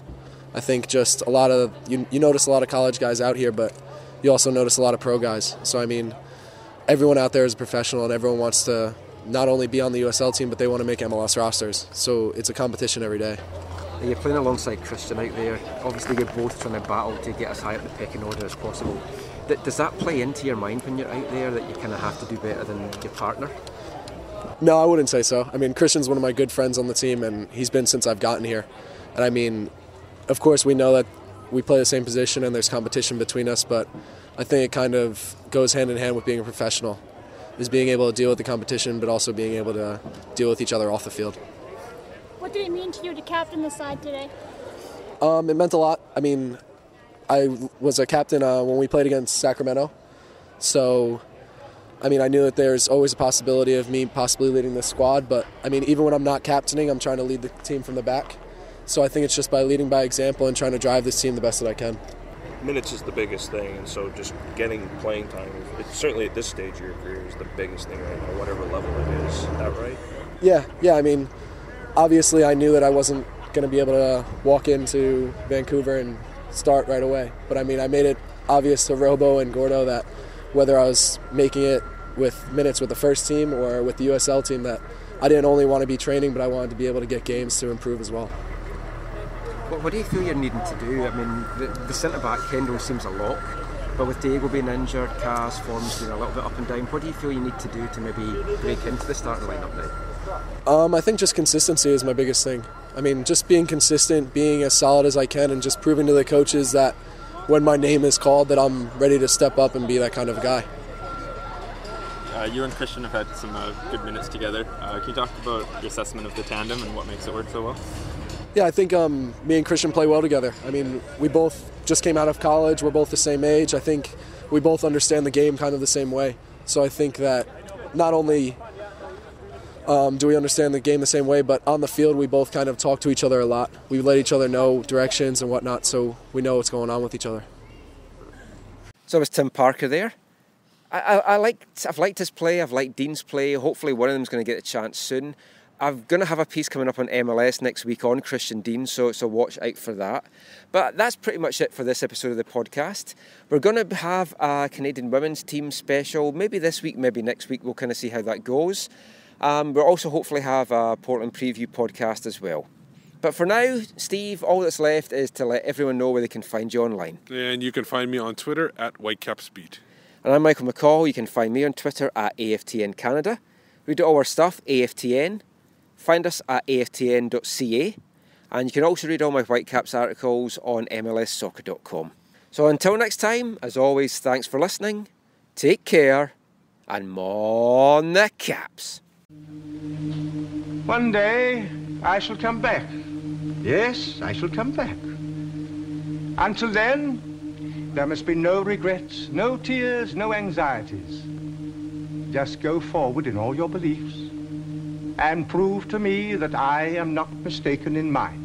I think just a lot of... You notice a lot of college guys out here, but you also notice a lot of pro guys. So, I mean, everyone out there is a professional and everyone wants to not only be on the USL team, but they want to make MLS rosters. So it's a competition every day. You're playing alongside Christian out there. Obviously, you're both trying to battle to get as high up the pecking order as possible. Does that play into your mind when you're out there, that you kind of have to do better than your partner? No, I wouldn't say so. I mean, Christian's one of my good friends on the team, and he's been since I've gotten here. And I mean, of course, we know that we play the same position and there's competition between us, but I think it kind of goes hand in hand with being a professional, is being able to deal with the competition, but also being able to deal with each other off the field. What did it mean to you to captain the side today? It meant a lot. I mean, I was a captain when we played against Sacramento, so I mean, I knew that there's always a possibility of me possibly leading the squad, but I mean, even when I'm not captaining, I'm trying to lead the team from the back. So I think it's just by leading by example and trying to drive this team the best that I can. Minutes is the biggest thing, and so just getting playing time, it's certainly at this stage of your career, is the biggest thing right now, whatever level it is. Is that right? Yeah. I mean, obviously I knew that I wasn't going to be able to walk into Vancouver and start right away. But I mean, I made it obvious to Robo and Gordo that whether I was making it with minutes with the first team or with the USL team, that I didn't only want to be training, but I wanted to be able to get games to improve as well. What do you feel you're needing to do? I mean, the centre-back, Kendall, seems a lock, but with Diego being injured, Cass, form's been a little bit up and down. What do you feel you need to do to maybe break into the starting lineup now? I think just consistency is my biggest thing. I mean, just being consistent, being as solid as I can, and just proving to the coaches that when my name is called, that I'm ready to step up and be that kind of guy. You and Christian have had some good minutes together. Can you talk about your assessment of the tandem and what makes it work so well? Yeah, I think me and Christian play well together. I mean, we both just came out of college. We're both the same age. I think we both understand the game kind of the same way. So I think that not only do we understand the game the same way, but on the field we both kind of talk to each other a lot. We let each other know directions and whatnot, so we know what's going on with each other. So was Tim Parker there? I've liked his play. I've liked Dean's play. Hopefully one of them's going to get a chance soon. I'm going to have a piece coming up on MLS next week on Christian Dean, so watch out for that. But that's pretty much it for this episode of the podcast. We're going to have a Canadian women's team special, maybe this week, maybe next week. We'll kind of see how that goes. We'll also hopefully have a Portland preview podcast as well. But for now, Steve, all that's left is to let everyone know where they can find you online. And you can find me on Twitter at Whitecapsbeat. And I'm Michael McCall. You can find me on Twitter at AFTN Canada. Read all our stuff, AFTN. Find us at aftn.ca, and you can also read all my Whitecaps articles on mlssoccer.com. So until next time, as always, thanks for listening, take care, and mon the Caps. One day I shall come back. Yes, I shall come back. Until then, there must be no regrets, no tears, no anxieties. Just go forward in all your beliefs and prove to me that I am not mistaken in mine.